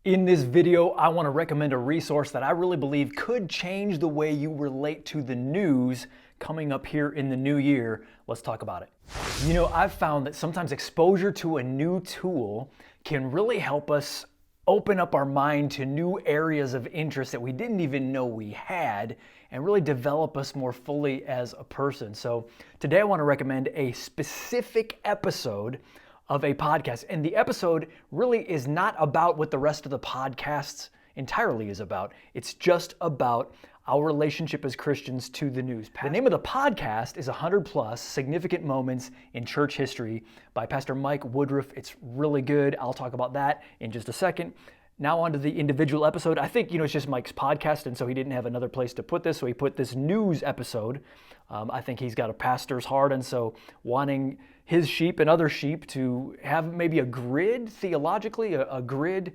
In this video, I want to recommend a resource that I really believe could change the way you relate to the news coming up here in the new year. Let's talk about it. You know, I've found that sometimes exposure to a new tool can really help us open up our mind to new areas of interest that we didn't even know we had and really develop us more fully as a person. So today I want to recommend a specific episode of a podcast. And the episode really is not about what the rest of the podcasts entirely is about. It's just about our relationship as Christians to the news. The name of the podcast is 100 Plus Significant Moments in Church History by Pastor Mike Woodruff. It's really good. I'll talk about that in just a second. Now on to the individual episode. I think, it's just Mike's podcast, and so he didn't have another place to put this, so he put this news episode. I think he's got a pastor's heart, and so wanting his sheep and other sheep to have maybe a grid theologically, a grid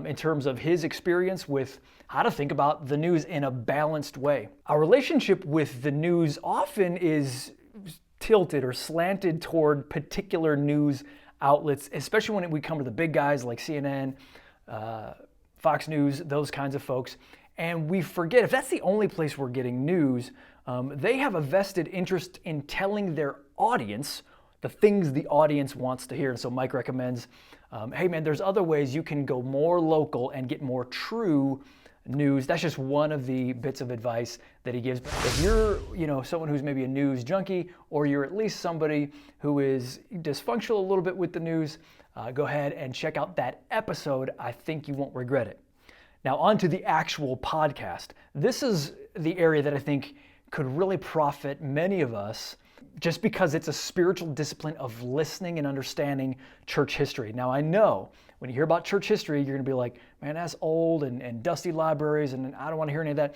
in terms of his experience with how to think about the news in a balanced way. Our relationship with the news often is tilted or slanted toward particular news outlets, especially when we come to the big guys like CNN, Fox News, those kinds of folks. And we forget, if that's the only place we're getting news, they have a vested interest in telling their audience the things the audience wants to hear. And so Mike recommends, hey man, there's other ways you can go more local and get more true news. That's just one of the bits of advice that he gives. If you're, someone who's maybe a news junkie, or you're at least somebody who is dysfunctional a little bit with the news, go ahead and check out that episode. I think you won't regret it. Now on to the actual podcast. This is the area that I think could really profit many of us just because it's a spiritual discipline of listening and understanding church history. Now I know when you hear about church history, you're gonna be like, man, that's old and dusty libraries and I don't wanna hear any of that.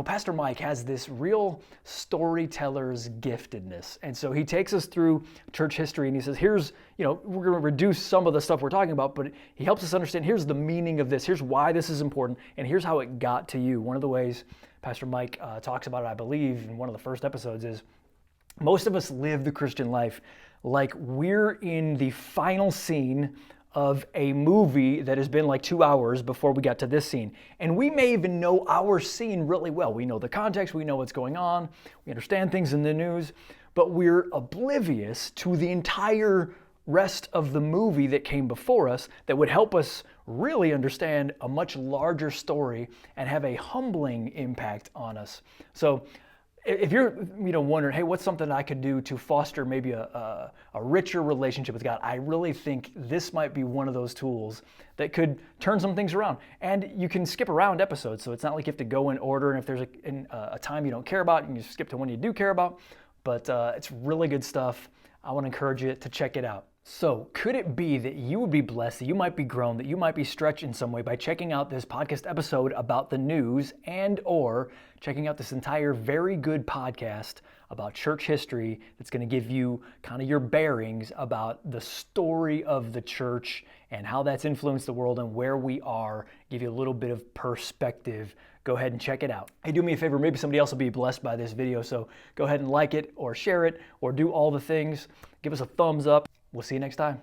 Pastor Mike has this real storyteller's giftedness. And so he takes us through church history and he says, here's, we're gonna reduce some of the stuff we're talking about, but he helps us understand, here's the meaning of this, here's why this is important, and here's how it got to you. One of the ways Pastor Mike talks about it, I believe, in one of the first episodes is, most of us live the Christian life like we're in the final scene of a movie that has been like 2 hours before we got to this scene. And we may even know our scene really well. We know the context, we know what's going on, we understand things in the news, but we're oblivious to the entire rest of the movie that came before us that would help us really understand a much larger story and have a humbling impact on us. So if you're wondering, hey, what's something I could do to foster maybe a richer relationship with God, I really think this might be one of those tools that could turn some things around. And you can skip around episodes, so it's not like you have to go in order, and if there's a time you don't care about, you can just skip to one you do care about. But it's really good stuff. I want to encourage you to check it out. So could it be that you would be blessed, that you might be grown, that you might be stretched in some way by checking out this podcast episode about the news and or checking out this entire very good podcast about church history that's going to give you kind of your bearings about the story of the church and how that's influenced the world and where we are, give you a little bit of perspective. Go ahead and check it out. Hey, do me a favor, maybe somebody else will be blessed by this video, so go ahead and like it or share it or do all the things. Give us a thumbs up. We'll see you next time.